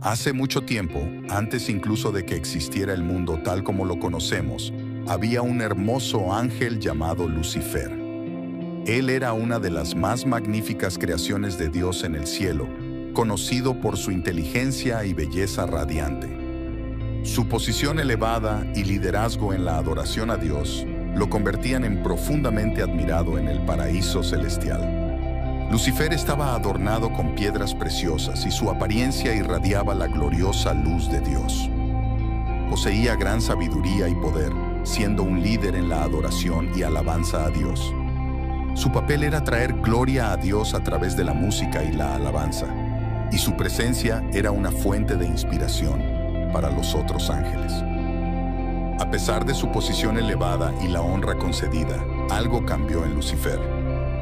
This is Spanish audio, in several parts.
Hace mucho tiempo, antes incluso de que existiera el mundo tal como lo conocemos, había un hermoso ángel llamado Lucifer. Él era una de las más magníficas creaciones de Dios en el cielo, conocido por su inteligencia y belleza radiante. Su posición elevada y liderazgo en la adoración a Dios lo convertían en profundamente admirado en el paraíso celestial. Lucifer estaba adornado con piedras preciosas y su apariencia irradiaba la gloriosa luz de Dios. Poseía gran sabiduría y poder, siendo un líder en la adoración y alabanza a Dios. Su papel era traer gloria a Dios a través de la música y la alabanza, y su presencia era una fuente de inspiración para los otros ángeles. A pesar de su posición elevada y la honra concedida, algo cambió en Lucifer.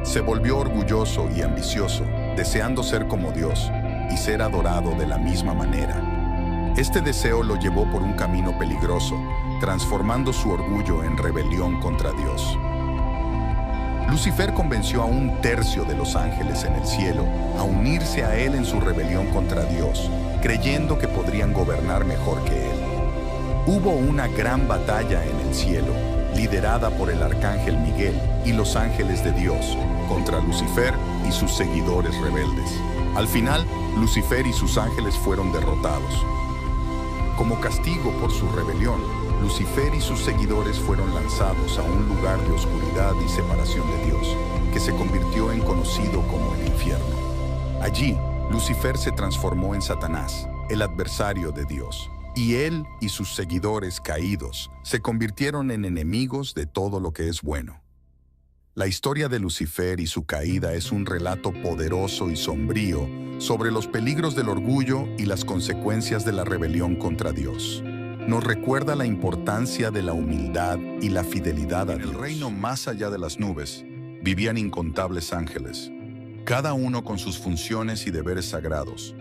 Se volvió orgulloso y ambicioso, deseando ser como Dios y ser adorado de la misma manera. Este deseo lo llevó por un camino peligroso, transformando su orgullo en rebelión contra Dios. Lucifer convenció a un tercio de los ángeles en el cielo a unirse a él en su rebelión contra Dios, creyendo que podrían gobernar mejor que él. Hubo una gran batalla en el cielo, liderada por el arcángel Miguel y los ángeles de Dios, contra Lucifer y sus seguidores rebeldes. Al final, Lucifer y sus ángeles fueron derrotados. Como castigo por su rebelión, Lucifer y sus seguidores fueron lanzados a un lugar de oscuridad y separación de Dios, que se convirtió en conocido como el infierno. Allí, Lucifer se transformó en Satanás, el adversario de Dios, y él y sus seguidores caídos se convirtieron en enemigos de todo lo que es bueno. La historia de Lucifer y su caída es un relato poderoso y sombrío sobre los peligros del orgullo y las consecuencias de la rebelión contra Dios. Nos recuerda la importancia de la humildad y la fidelidad a Dios. En el reino más allá de las nubes vivían incontables ángeles, cada uno con sus funciones y deberes sagrados,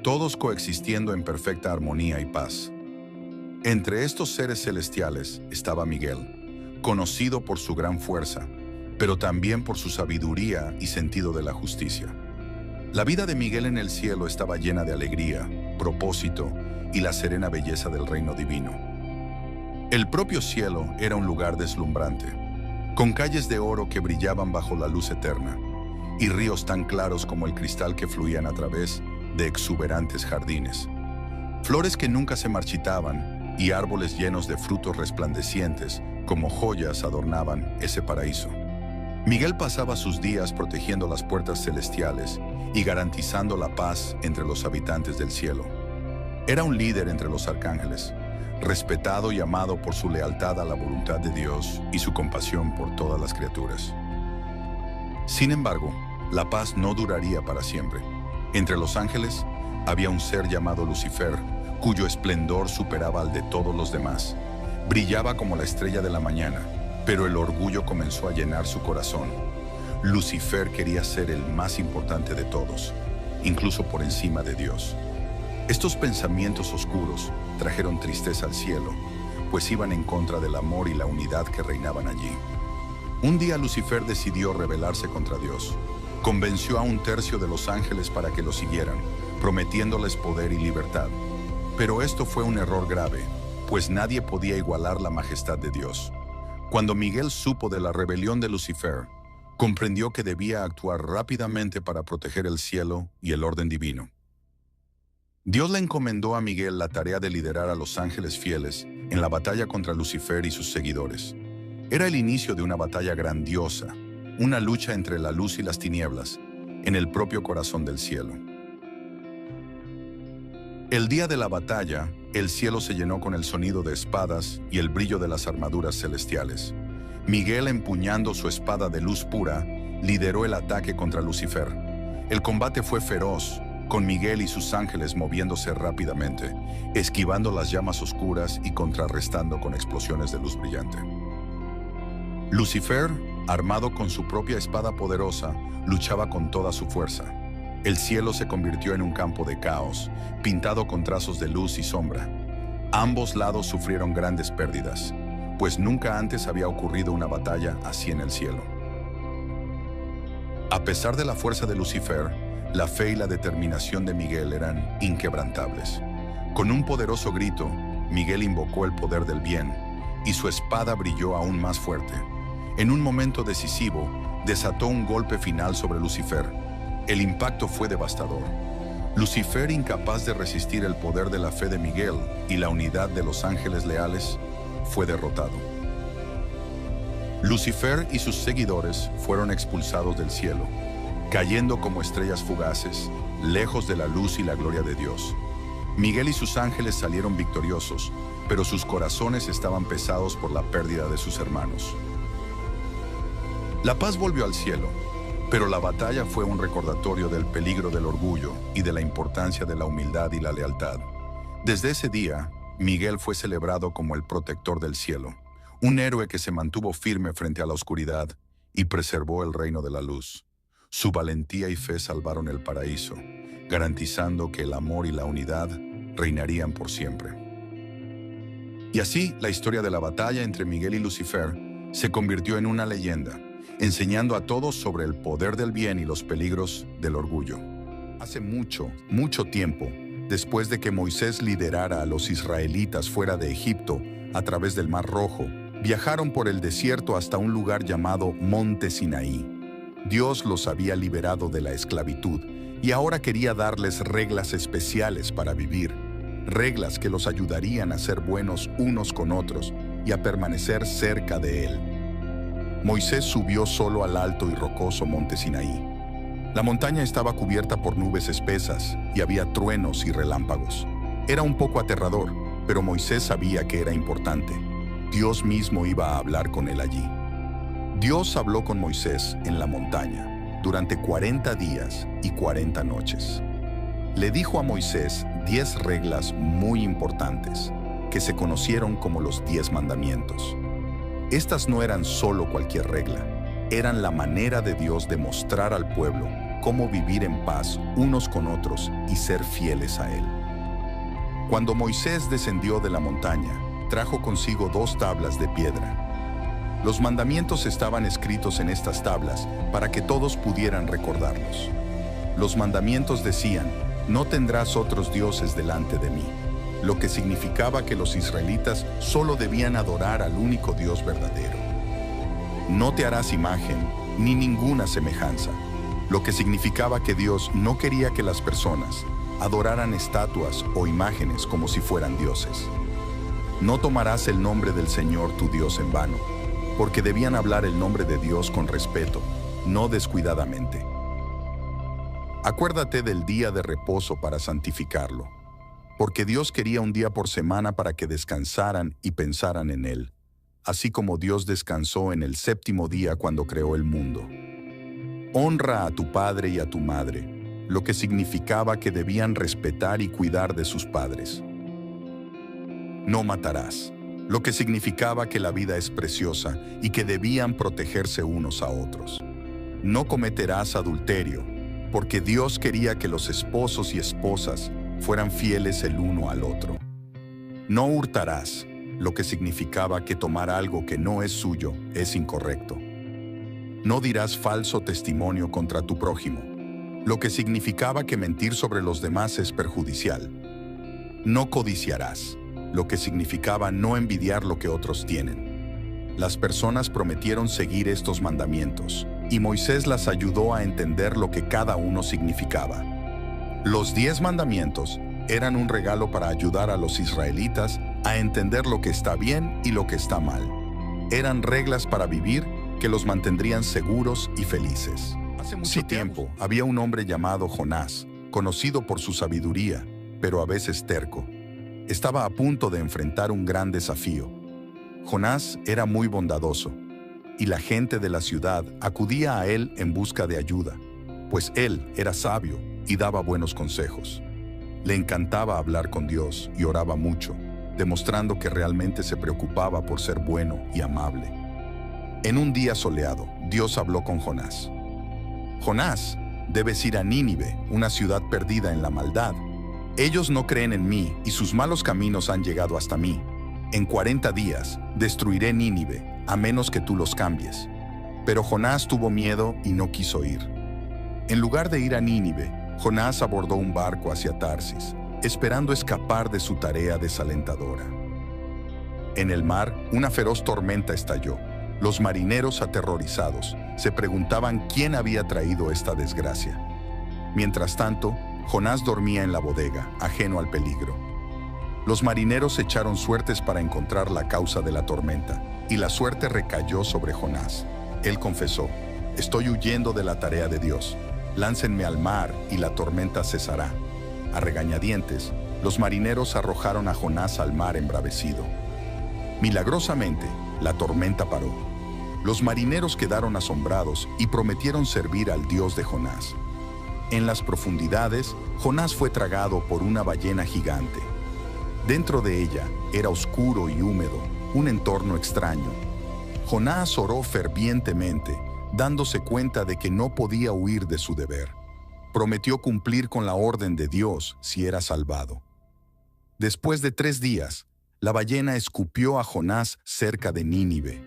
todos coexistiendo en perfecta armonía y paz. Entre estos seres celestiales estaba Miguel, conocido por su gran fuerza, pero también por su sabiduría y sentido de la justicia. La vida de Miguel en el cielo estaba llena de alegría, propósito y la serena belleza del reino divino. El propio cielo era un lugar deslumbrante, con calles de oro que brillaban bajo la luz eterna, y ríos tan claros como el cristal que fluían a través de exuberantes jardines. Flores que nunca se marchitaban y árboles llenos de frutos resplandecientes como joyas adornaban ese paraíso. Miguel pasaba sus días protegiendo las puertas celestiales y garantizando la paz entre los habitantes del cielo. Era un líder entre los arcángeles, respetado y amado por su lealtad a la voluntad de Dios y su compasión por todas las criaturas. Sin embargo, la paz no duraría para siempre. Entre los ángeles había un ser llamado Lucifer, cuyo esplendor superaba al de todos los demás. Brillaba como la estrella de la mañana, pero el orgullo comenzó a llenar su corazón. Lucifer quería ser el más importante de todos, incluso por encima de Dios. Estos pensamientos oscuros trajeron tristeza al cielo, pues iban en contra del amor y la unidad que reinaban allí. Un día Lucifer decidió rebelarse contra Dios. Convenció a un tercio de los ángeles para que lo siguieran, prometiéndoles poder y libertad. Pero esto fue un error grave, pues nadie podía igualar la majestad de Dios. Cuando Miguel supo de la rebelión de Lucifer, comprendió que debía actuar rápidamente para proteger el cielo y el orden divino. Dios le encomendó a Miguel la tarea de liderar a los ángeles fieles en la batalla contra Lucifer y sus seguidores. Era el inicio de una batalla grandiosa, una lucha entre la luz y las tinieblas, en el propio corazón del cielo. El día de la batalla, el cielo se llenó con el sonido de espadas y el brillo de las armaduras celestiales. Miguel, empuñando su espada de luz pura, lideró el ataque contra Lucifer. El combate fue feroz, con Miguel y sus ángeles moviéndose rápidamente, esquivando las llamas oscuras y contrarrestando con explosiones de luz brillante. Lucifer, armado con su propia espada poderosa, luchaba con toda su fuerza. El cielo se convirtió en un campo de caos, pintado con trazos de luz y sombra. Ambos lados sufrieron grandes pérdidas, pues nunca antes había ocurrido una batalla así en el cielo. A pesar de la fuerza de Lucifer, La fe y la determinación de Miguel eran inquebrantables. Con un poderoso grito, Miguel invocó el poder del bien, y su espada brilló aún más fuerte. En un momento decisivo, desató un golpe final sobre Lucifer. El impacto fue devastador. Lucifer, incapaz de resistir el poder de la fe de Miguel y la unidad de los ángeles leales, fue derrotado. Lucifer y sus seguidores fueron expulsados del cielo, cayendo como estrellas fugaces, lejos de la luz y la gloria de Dios. Miguel y sus ángeles salieron victoriosos, pero sus corazones estaban pesados por la pérdida de sus hermanos. La paz volvió al cielo, pero la batalla fue un recordatorio del peligro del orgullo y de la importancia de la humildad y la lealtad. Desde ese día, Miguel fue celebrado como el protector del cielo, un héroe que se mantuvo firme frente a la oscuridad y preservó el reino de la luz. Su valentía y fe salvaron el paraíso, garantizando que el amor y la unidad reinarían por siempre. Y así, la historia de la batalla entre Miguel y Lucifer se convirtió en una leyenda, enseñando a todos sobre el poder del bien y los peligros del orgullo. Hace mucho, mucho tiempo, después de que Moisés liderara a los israelitas fuera de Egipto a través del Mar Rojo, viajaron por el desierto hasta un lugar llamado Monte Sinaí. Dios los había liberado de la esclavitud y ahora quería darles reglas especiales para vivir, reglas que los ayudarían a ser buenos unos con otros y a permanecer cerca de Él. Moisés subió solo al alto y rocoso monte Sinaí. La montaña estaba cubierta por nubes espesas y había truenos y relámpagos. Era un poco aterrador, pero Moisés sabía que era importante. Dios mismo iba a hablar con él allí. Dios habló con Moisés en la montaña durante 40 días y 40 noches. Le dijo a Moisés 10 reglas muy importantes que se conocieron como los 10 mandamientos. Estas no eran solo cualquier regla, eran la manera de Dios de mostrar al pueblo cómo vivir en paz unos con otros y ser fieles a Él. Cuando Moisés descendió de la montaña, trajo consigo 2 tablas de piedra. Los mandamientos estaban escritos en estas tablas para que todos pudieran recordarlos. Los mandamientos decían: no tendrás otros dioses delante de mí, lo que significaba que los israelitas solo debían adorar al único Dios verdadero. No te harás imagen ni ninguna semejanza, lo que significaba que Dios no quería que las personas adoraran estatuas o imágenes como si fueran dioses. No tomarás el nombre del Señor tu Dios en vano, porque debían hablar el nombre de Dios con respeto, no descuidadamente. Acuérdate del día de reposo para santificarlo, porque Dios quería un día por semana para que descansaran y pensaran en Él, así como Dios descansó en el 7º día cuando creó el mundo. Honra a tu padre y a tu madre, lo que significaba que debían respetar y cuidar de sus padres. No matarás, lo que significaba que la vida es preciosa y que debían protegerse unos a otros. No cometerás adulterio, porque Dios quería que los esposos y esposas fueran fieles el uno al otro. No hurtarás, lo que significaba que tomar algo que no es suyo es incorrecto. No dirás falso testimonio contra tu prójimo, lo que significaba que mentir sobre los demás es perjudicial. No codiciarás, lo que significaba no envidiar lo que otros tienen. Las personas prometieron seguir estos mandamientos, y Moisés las ayudó a entender lo que cada uno significaba. Los 10 mandamientos eran un regalo para ayudar a los israelitas a entender lo que está bien y lo que está mal. Eran reglas para vivir que los mantendrían seguros y felices. Hace mucho tiempo había un hombre llamado Jonás, conocido por su sabiduría, pero a veces terco. Estaba a punto de enfrentar un gran desafío. Jonás era muy bondadoso, y la gente de la ciudad acudía a él en busca de ayuda, pues él era sabio y daba buenos consejos. Le encantaba hablar con Dios y oraba mucho, demostrando que realmente se preocupaba por ser bueno y amable. En un día soleado, Dios habló con Jonás. Jonás, debes ir a Nínive, una ciudad perdida en la maldad. Ellos no creen en mí y sus malos caminos han llegado hasta mí. En 40 días destruiré Nínive, a menos que tú los cambies. Pero Jonás tuvo miedo y no quiso ir. En lugar de ir a Nínive, Jonás abordó un barco hacia Tarsis, esperando escapar de su tarea desalentadora. En el mar, una feroz tormenta estalló. Los marineros, aterrorizados, se preguntaban quién había traído esta desgracia. Mientras tanto, Jonás dormía en la bodega, ajeno al peligro. Los marineros echaron suertes para encontrar la causa de la tormenta, y la suerte recayó sobre Jonás. Él confesó: «Estoy huyendo de la tarea de Dios. Láncenme al mar y la tormenta cesará». A regañadientes, los marineros arrojaron a Jonás al mar embravecido. Milagrosamente, la tormenta paró. Los marineros quedaron asombrados y prometieron servir al Dios de Jonás. En las profundidades, Jonás fue tragado por una ballena gigante. Dentro de ella era oscuro y húmedo, un entorno extraño. Jonás oró fervientemente, dándose cuenta de que no podía huir de su deber. Prometió cumplir con la orden de Dios si era salvado. Después de 3 días, la ballena escupió a Jonás cerca de Nínive.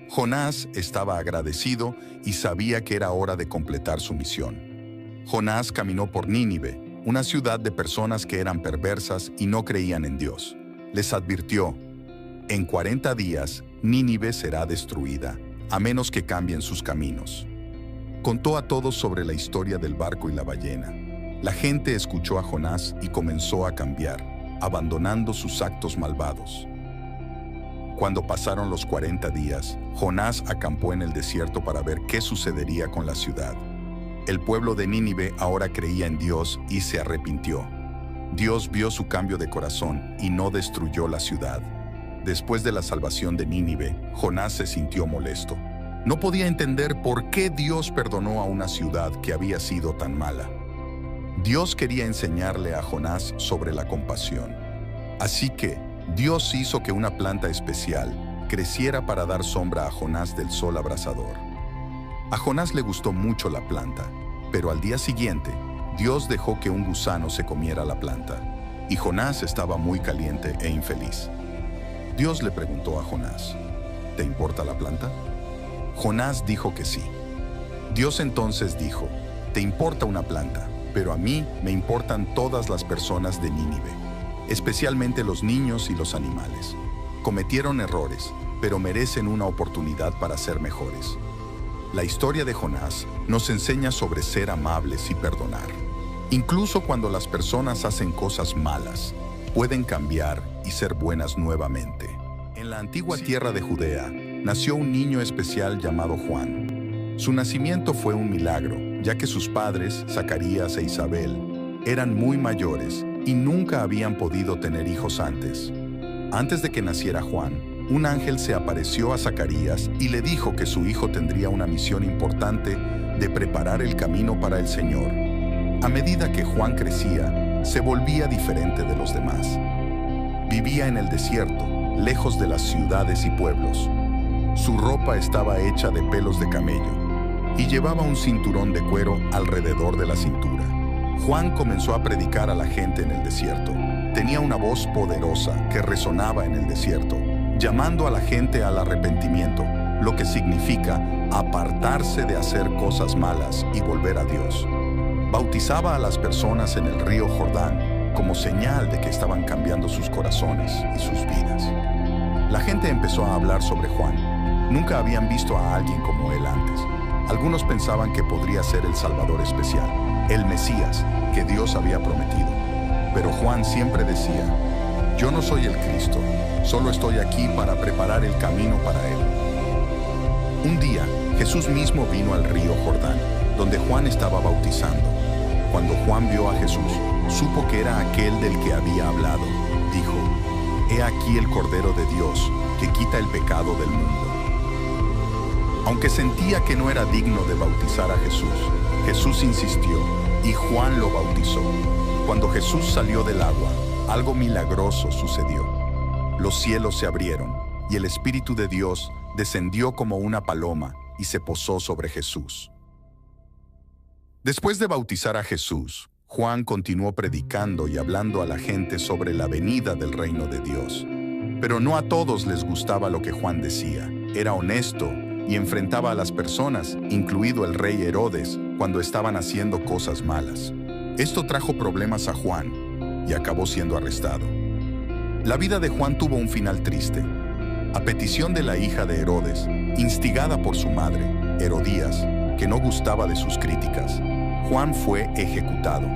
Jonás estaba agradecido y sabía que era hora de completar su misión. Jonás caminó por Nínive, una ciudad de personas que eran perversas y no creían en Dios. Les advirtió: «En 40 días, Nínive será destruida, a menos que cambien sus caminos». Contó a todos sobre la historia del barco y la ballena. La gente escuchó a Jonás y comenzó a cambiar, abandonando sus actos malvados. Cuando pasaron los 40 días, Jonás acampó en el desierto para ver qué sucedería con la ciudad. El pueblo de Nínive ahora creía en Dios y se arrepintió. Dios vio su cambio de corazón y no destruyó la ciudad. Después de la salvación de Nínive, Jonás se sintió molesto. No podía entender por qué Dios perdonó a una ciudad que había sido tan mala. Dios quería enseñarle a Jonás sobre la compasión. Así que Dios hizo que una planta especial creciera para dar sombra a Jonás del sol abrasador. A Jonás le gustó mucho la planta, pero al día siguiente, Dios dejó que un gusano se comiera la planta, y Jonás estaba muy caliente e infeliz. Dios le preguntó a Jonás: «¿Te importa la planta?». Jonás dijo que sí. Dios entonces dijo: «Te importa una planta, pero a mí me importan todas las personas de Nínive, especialmente los niños y los animales. Cometieron errores, pero merecen una oportunidad para ser mejores». La historia de Jonás nos enseña sobre ser amables y perdonar. Incluso cuando las personas hacen cosas malas, pueden cambiar y ser buenas nuevamente. En la antigua tierra de Judea, nació un niño especial llamado Juan. Su nacimiento fue un milagro, ya que sus padres, Zacarías e Isabel, eran muy mayores y nunca habían podido tener hijos antes. Antes de que naciera Juan, un ángel se apareció a Zacarías y le dijo que su hijo tendría una misión importante de preparar el camino para el Señor. A medida que Juan crecía, se volvía diferente de los demás. Vivía en el desierto, lejos de las ciudades y pueblos. Su ropa estaba hecha de pelos de camello y llevaba un cinturón de cuero alrededor de la cintura. Juan comenzó a predicar a la gente en el desierto. Tenía una voz poderosa que resonaba en el desierto, llamando a la gente al arrepentimiento, lo que significa apartarse de hacer cosas malas y volver a Dios. Bautizaba a las personas en el río Jordán como señal de que estaban cambiando sus corazones y sus vidas. La gente empezó a hablar sobre Juan. Nunca habían visto a alguien como él antes. Algunos pensaban que podría ser el Salvador especial, el Mesías que Dios había prometido. Pero Juan siempre decía: «Yo no soy el Cristo, solo estoy aquí para preparar el camino para Él». Un día, Jesús mismo vino al río Jordán, donde Juan estaba bautizando. Cuando Juan vio a Jesús, supo que era aquel del que había hablado. Dijo: «He aquí el Cordero de Dios, que quita el pecado del mundo». Aunque sentía que no era digno de bautizar a Jesús, Jesús insistió y Juan lo bautizó. Cuando Jesús salió del agua, algo milagroso sucedió. Los cielos se abrieron y el Espíritu de Dios descendió como una paloma y se posó sobre Jesús. Después de bautizar a Jesús, Juan continuó predicando y hablando a la gente sobre la venida del reino de Dios. Pero no a todos les gustaba lo que Juan decía. Era honesto y enfrentaba a las personas, incluido el rey Herodes, cuando estaban haciendo cosas malas. Esto trajo problemas a Juan y acabó siendo arrestado. La vida de Juan tuvo un final triste. A petición de la hija de Herodes, instigada por su madre, Herodías, que no gustaba de sus críticas, Juan fue ejecutado.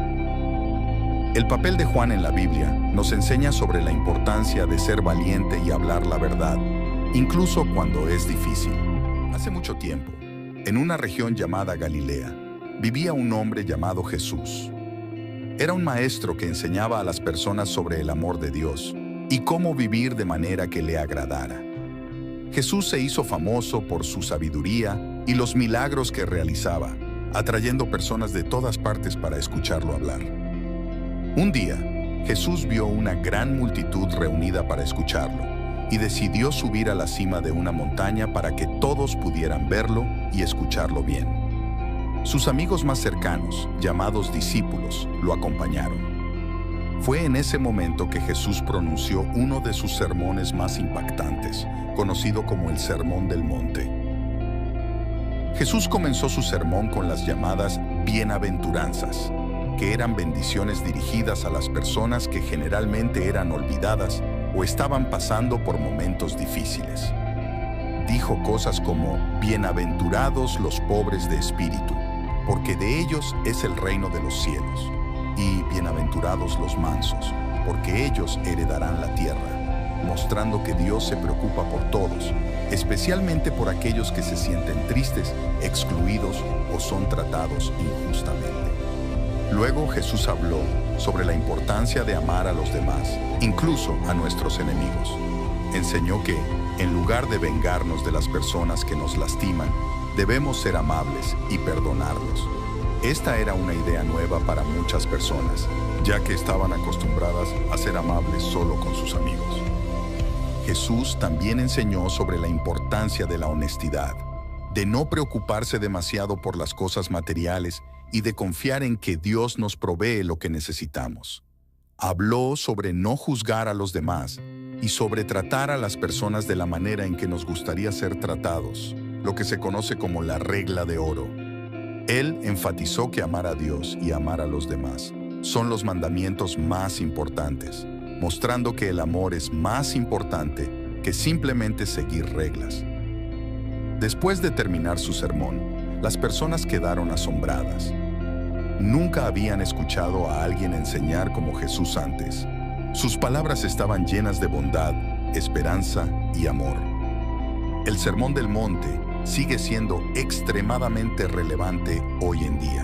El papel de Juan en la Biblia nos enseña sobre la importancia de ser valiente y hablar la verdad, incluso cuando es difícil. Hace mucho tiempo, en una región llamada Galilea, vivía un hombre llamado Jesús. Era un maestro que enseñaba a las personas sobre el amor de Dios y cómo vivir de manera que le agradara. Jesús se hizo famoso por su sabiduría y los milagros que realizaba, atrayendo personas de todas partes para escucharlo hablar. Un día, Jesús vio una gran multitud reunida para escucharlo y decidió subir a la cima de una montaña para que todos pudieran verlo y escucharlo bien. Sus amigos más cercanos, llamados discípulos, lo acompañaron. Fue en ese momento que Jesús pronunció uno de sus sermones más impactantes, conocido como el Sermón del Monte. Jesús comenzó su sermón con las llamadas bienaventuranzas, que eran bendiciones dirigidas a las personas que generalmente eran olvidadas o estaban pasando por momentos difíciles. Dijo cosas como: bienaventurados los pobres de espíritu, porque de ellos es el reino de los cielos, y bienaventurados los mansos, porque ellos heredarán la tierra, mostrando que Dios se preocupa por todos, especialmente por aquellos que se sienten tristes, excluidos o son tratados injustamente. Luego Jesús habló sobre la importancia de amar a los demás, incluso a nuestros enemigos. Enseñó que, en lugar de vengarnos de las personas que nos lastiman, debemos ser amables y perdonarlos. Esta era una idea nueva para muchas personas, ya que estaban acostumbradas a ser amables solo con sus amigos. Jesús también enseñó sobre la importancia de la honestidad, de no preocuparse demasiado por las cosas materiales y de confiar en que Dios nos provee lo que necesitamos. Habló sobre no juzgar a los demás y sobre tratar a las personas de la manera en que nos gustaría ser tratados, lo que se conoce como la regla de oro. Él enfatizó que amar a Dios y amar a los demás son los mandamientos más importantes, mostrando que el amor es más importante que simplemente seguir reglas. Después de terminar su sermón, las personas quedaron asombradas. Nunca habían escuchado a alguien enseñar como Jesús antes. Sus palabras estaban llenas de bondad, esperanza y amor. El Sermón del Monte sigue siendo extremadamente relevante hoy en día.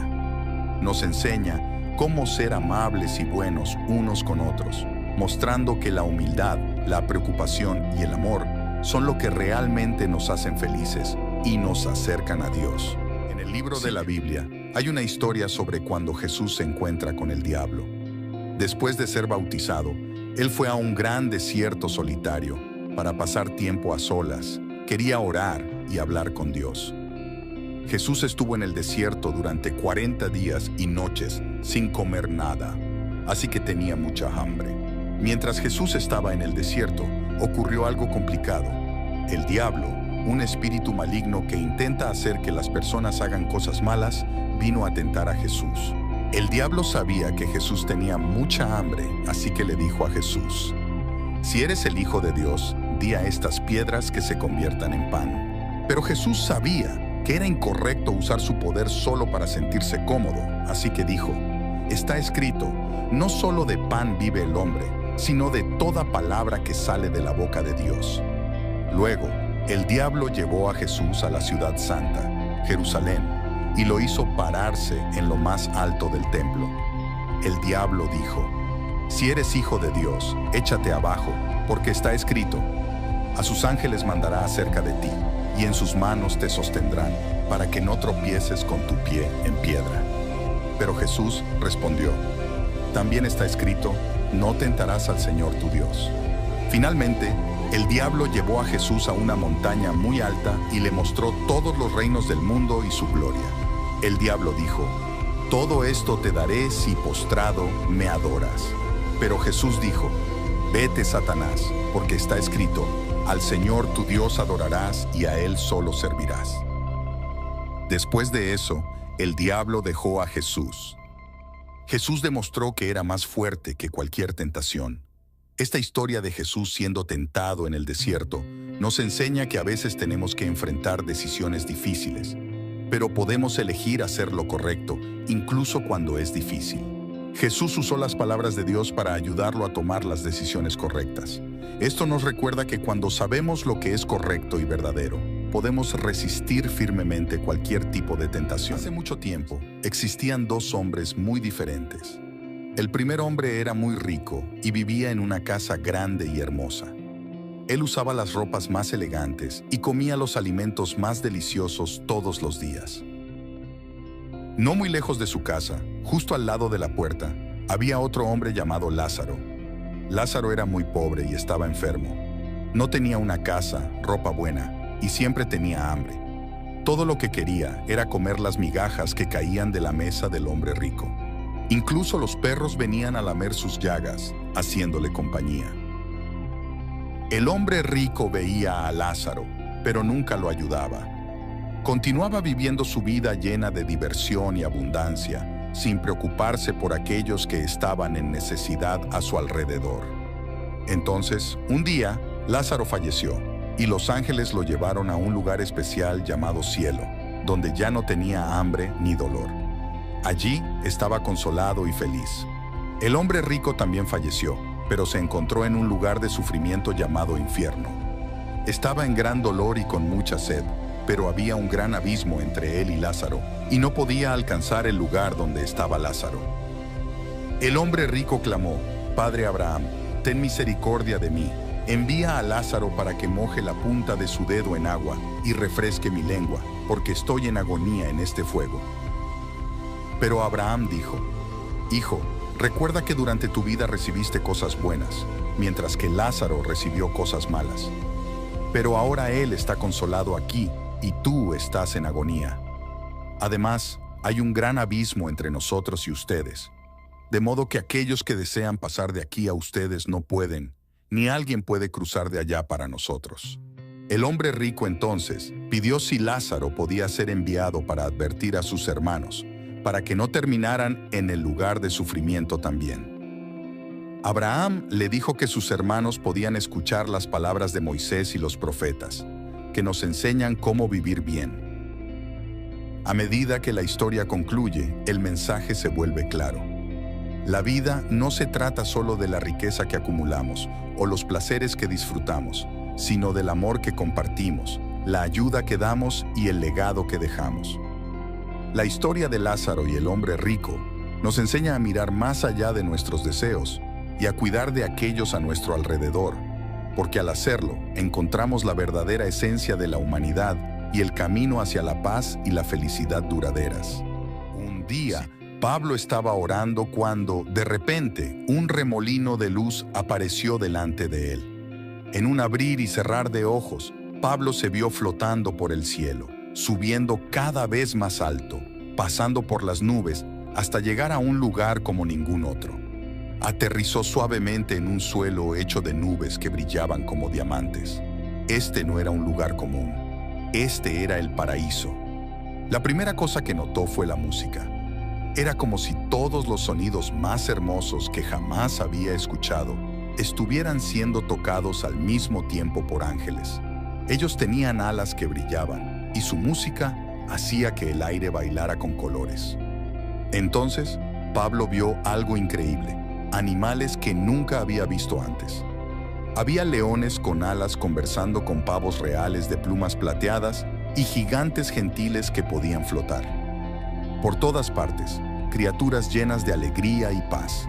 Nos enseña cómo ser amables y buenos unos con otros, mostrando que la humildad, la preocupación y el amor son lo que realmente nos hacen felices y nos acercan a Dios. En el libro de la Biblia hay una historia sobre cuando Jesús se encuentra con el diablo. Después de ser bautizado, él fue a un gran desierto solitario para pasar tiempo a solas. Quería orar y hablar con Dios. Jesús estuvo en el desierto durante 40 días y noches sin comer nada, así que tenía mucha hambre. Mientras Jesús estaba en el desierto, ocurrió algo complicado. El diablo, un espíritu maligno que intenta hacer que las personas hagan cosas malas, vino a tentar a Jesús. El diablo sabía que Jesús tenía mucha hambre, así que le dijo a Jesús: «Si eres el Hijo de Dios, di a estas piedras que se conviertan en pan». Pero Jesús sabía que era incorrecto usar su poder solo para sentirse cómodo, así que dijo: «Está escrito, no solo de pan vive el hombre, sino de toda palabra que sale de la boca de Dios». Luego, el diablo llevó a Jesús a la ciudad santa, Jerusalén, y lo hizo pararse en lo más alto del templo. El diablo dijo: «Si eres hijo de Dios, échate abajo, porque está escrito, a sus ángeles mandará acerca de ti, y en sus manos te sostendrán, para que no tropieces con tu pie en piedra». Pero Jesús respondió: «También está escrito, no tentarás al Señor tu Dios». Finalmente, el diablo llevó a Jesús a una montaña muy alta y le mostró todos los reinos del mundo y su gloria. El diablo dijo: «Todo esto te daré si postrado me adoras». Pero Jesús dijo: «Vete, Satanás, porque está escrito, al Señor tu Dios adorarás y a Él solo servirás». Después de eso, el diablo dejó a Jesús. Jesús demostró que era más fuerte que cualquier tentación. Esta historia de Jesús siendo tentado en el desierto nos enseña que a veces tenemos que enfrentar decisiones difíciles, pero podemos elegir hacer lo correcto, incluso cuando es difícil. Jesús usó las palabras de Dios para ayudarlo a tomar las decisiones correctas. Esto nos recuerda que cuando sabemos lo que es correcto y verdadero, podemos resistir firmemente cualquier tipo de tentación. Hace mucho tiempo, existían dos hombres muy diferentes. El primer hombre era muy rico y vivía en una casa grande y hermosa. Él usaba las ropas más elegantes y comía los alimentos más deliciosos todos los días. No muy lejos de su casa, justo al lado de la puerta, había otro hombre llamado Lázaro. Lázaro era muy pobre y estaba enfermo. No tenía una casa, ropa buena y siempre tenía hambre. Todo lo que quería era comer las migajas que caían de la mesa del hombre rico. Incluso los perros venían a lamer sus llagas, haciéndole compañía. El hombre rico veía a Lázaro, pero nunca lo ayudaba. Continuaba viviendo su vida llena de diversión y abundancia, sin preocuparse por aquellos que estaban en necesidad a su alrededor. Entonces, un día, Lázaro falleció, y los ángeles lo llevaron a un lugar especial llamado cielo, donde ya no tenía hambre ni dolor. Allí estaba consolado y feliz. El hombre rico también falleció, pero se encontró en un lugar de sufrimiento llamado infierno. Estaba en gran dolor y con mucha sed, pero había un gran abismo entre él y Lázaro, y no podía alcanzar el lugar donde estaba Lázaro. El hombre rico clamó: «Padre Abraham, ten misericordia de mí. Envía a Lázaro para que moje la punta de su dedo en agua y refresque mi lengua, porque estoy en agonía en este fuego». Pero Abraham dijo: «Hijo, recuerda que durante tu vida recibiste cosas buenas, mientras que Lázaro recibió cosas malas. Pero ahora él está consolado aquí y tú estás en agonía. Además, hay un gran abismo entre nosotros y ustedes, de modo que aquellos que desean pasar de aquí a ustedes no pueden, ni alguien puede cruzar de allá para nosotros». El hombre rico entonces pidió si Lázaro podía ser enviado para advertir a sus hermanos, para que no terminaran en el lugar de sufrimiento también. Abraham le dijo que sus hermanos podían escuchar las palabras de Moisés y los profetas, que nos enseñan cómo vivir bien. A medida que la historia concluye, el mensaje se vuelve claro. La vida no se trata solo de la riqueza que acumulamos o los placeres que disfrutamos, sino del amor que compartimos, la ayuda que damos y el legado que dejamos. La historia de Lázaro y el hombre rico nos enseña a mirar más allá de nuestros deseos y a cuidar de aquellos a nuestro alrededor, porque al hacerlo encontramos la verdadera esencia de la humanidad y el camino hacia la paz y la felicidad duraderas. Un día, Pablo estaba orando cuando, de repente, un remolino de luz apareció delante de él. En un abrir y cerrar de ojos, Pablo se vio flotando por el cielo, subiendo cada vez más alto, pasando por las nubes hasta llegar a un lugar como ningún otro. Aterrizó suavemente en un suelo hecho de nubes que brillaban como diamantes. Este no era un lugar común. Este era el paraíso. La primera cosa que notó fue la música. Era como si todos los sonidos más hermosos que jamás había escuchado estuvieran siendo tocados al mismo tiempo por ángeles. Ellos tenían alas que brillaban, y su música hacía que el aire bailara con colores. Entonces, Pablo vio algo increíble, animales que nunca había visto antes. Había leones con alas conversando con pavos reales de plumas plateadas y gigantes gentiles que podían flotar. Por todas partes, criaturas llenas de alegría y paz.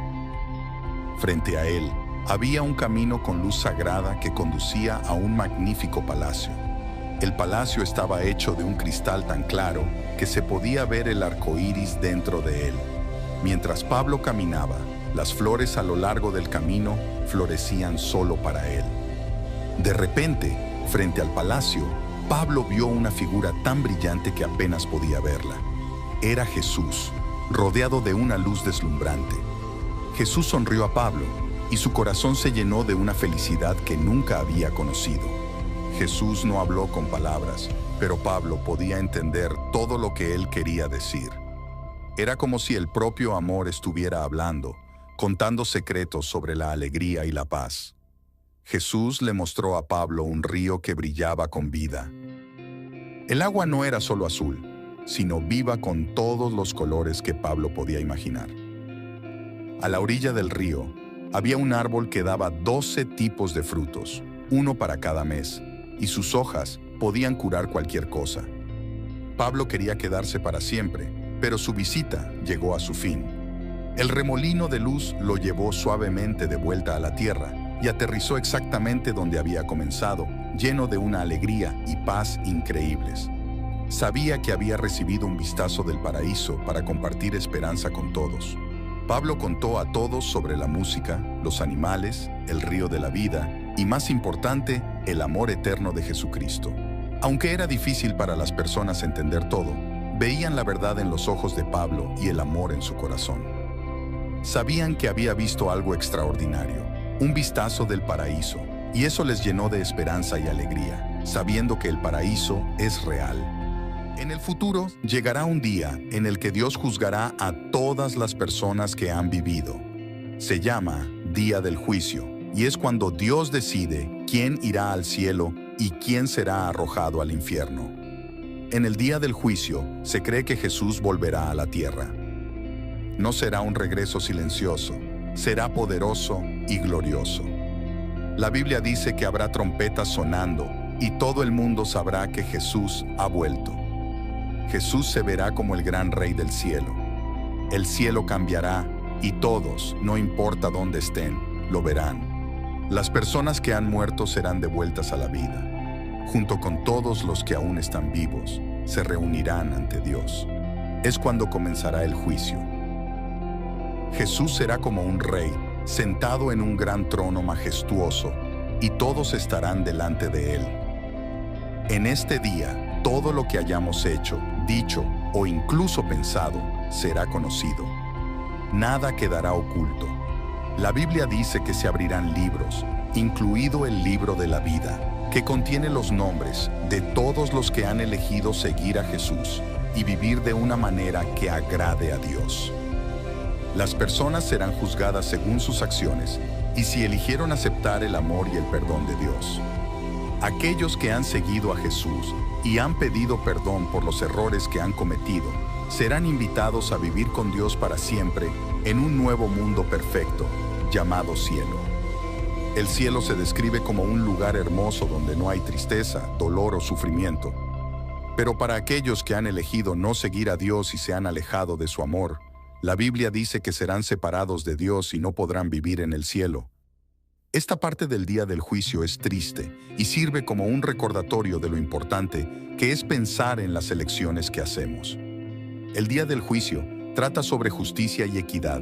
Frente a él, había un camino con luz sagrada que conducía a un magnífico palacio. El palacio estaba hecho de un cristal tan claro que se podía ver el arco iris dentro de él. Mientras Pablo caminaba, las flores a lo largo del camino florecían solo para él. De repente, frente al palacio, Pablo vio una figura tan brillante que apenas podía verla. Era Jesús, rodeado de una luz deslumbrante. Jesús sonrió a Pablo y su corazón se llenó de una felicidad que nunca había conocido. Jesús no habló con palabras, pero Pablo podía entender todo lo que él quería decir. Era como si el propio amor estuviera hablando, contando secretos sobre la alegría y la paz. Jesús le mostró a Pablo un río que brillaba con vida. El agua no era solo azul, sino viva con todos los colores que Pablo podía imaginar. A la orilla del río había un árbol que daba 12 tipos de frutos, uno para cada mes, y sus hojas podían curar cualquier cosa. Pablo quería quedarse para siempre, pero su visita llegó a su fin. El remolino de luz lo llevó suavemente de vuelta a la tierra y aterrizó exactamente donde había comenzado, lleno de una alegría y paz increíbles. Sabía que había recibido un vistazo del paraíso para compartir esperanza con todos. Pablo contó a todos sobre la música, los animales, el río de la vida y, más importante, el amor eterno de Jesucristo. Aunque era difícil para las personas entender todo, veían la verdad en los ojos de Pablo y el amor en su corazón. Sabían que había visto algo extraordinario, un vistazo del paraíso, y eso les llenó de esperanza y alegría, sabiendo que el paraíso es real. En el futuro llegará un día en el que Dios juzgará a todas las personas que han vivido. Se llama Día del Juicio, y es cuando Dios decide quién irá al cielo y quién será arrojado al infierno. En el día del juicio se cree que Jesús volverá a la tierra. No será un regreso silencioso, será poderoso y glorioso. La Biblia dice que habrá trompetas sonando y todo el mundo sabrá que Jesús ha vuelto. Jesús se verá como el gran Rey del cielo. El cielo cambiará y todos, no importa dónde estén, lo verán. Las personas que han muerto serán devueltas a la vida. Junto con todos los que aún están vivos, se reunirán ante Dios. Es cuando comenzará el juicio. Jesús será como un rey, sentado en un gran trono majestuoso, y todos estarán delante de él. En este día, todo lo que hayamos hecho, dicho o incluso pensado será conocido. Nada quedará oculto. La Biblia dice que se abrirán libros, incluido el libro de la vida, que contiene los nombres de todos los que han elegido seguir a Jesús y vivir de una manera que agrade a Dios. Las personas serán juzgadas según sus acciones y si eligieron aceptar el amor y el perdón de Dios. Aquellos que han seguido a Jesús y han pedido perdón por los errores que han cometido, serán invitados a vivir con Dios para siempre en un nuevo mundo perfecto, llamado cielo. El cielo se describe como un lugar hermoso donde no hay tristeza, dolor o sufrimiento. Pero para aquellos que han elegido no seguir a Dios y se han alejado de su amor, la Biblia dice que serán separados de Dios y no podrán vivir en el cielo. Esta parte del día del juicio es triste y sirve como un recordatorio de lo importante que es pensar en las elecciones que hacemos. El día del juicio trata sobre justicia y equidad.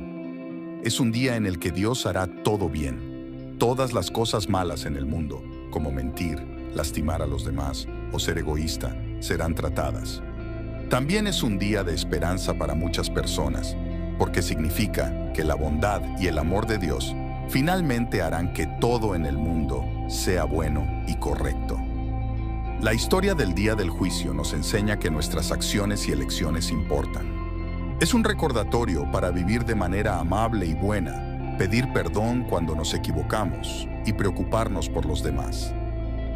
Es un día en el que Dios hará todo bien. Todas las cosas malas en el mundo, como mentir, lastimar a los demás o ser egoísta, serán tratadas. También es un día de esperanza para muchas personas, porque significa que la bondad y el amor de Dios finalmente harán que todo en el mundo sea bueno y correcto. La historia del día del juicio nos enseña que nuestras acciones y elecciones importan. Es un recordatorio para vivir de manera amable y buena, pedir perdón cuando nos equivocamos y preocuparnos por los demás.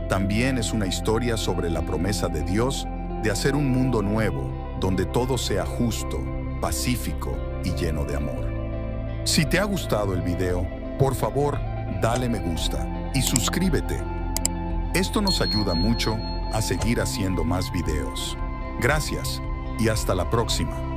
También es una historia sobre la promesa de Dios de hacer un mundo nuevo, donde todo sea justo, pacífico y lleno de amor. Si te ha gustado el video, por favor, dale me gusta y suscríbete. Esto nos ayuda mucho a seguir haciendo más videos. Gracias y hasta la próxima.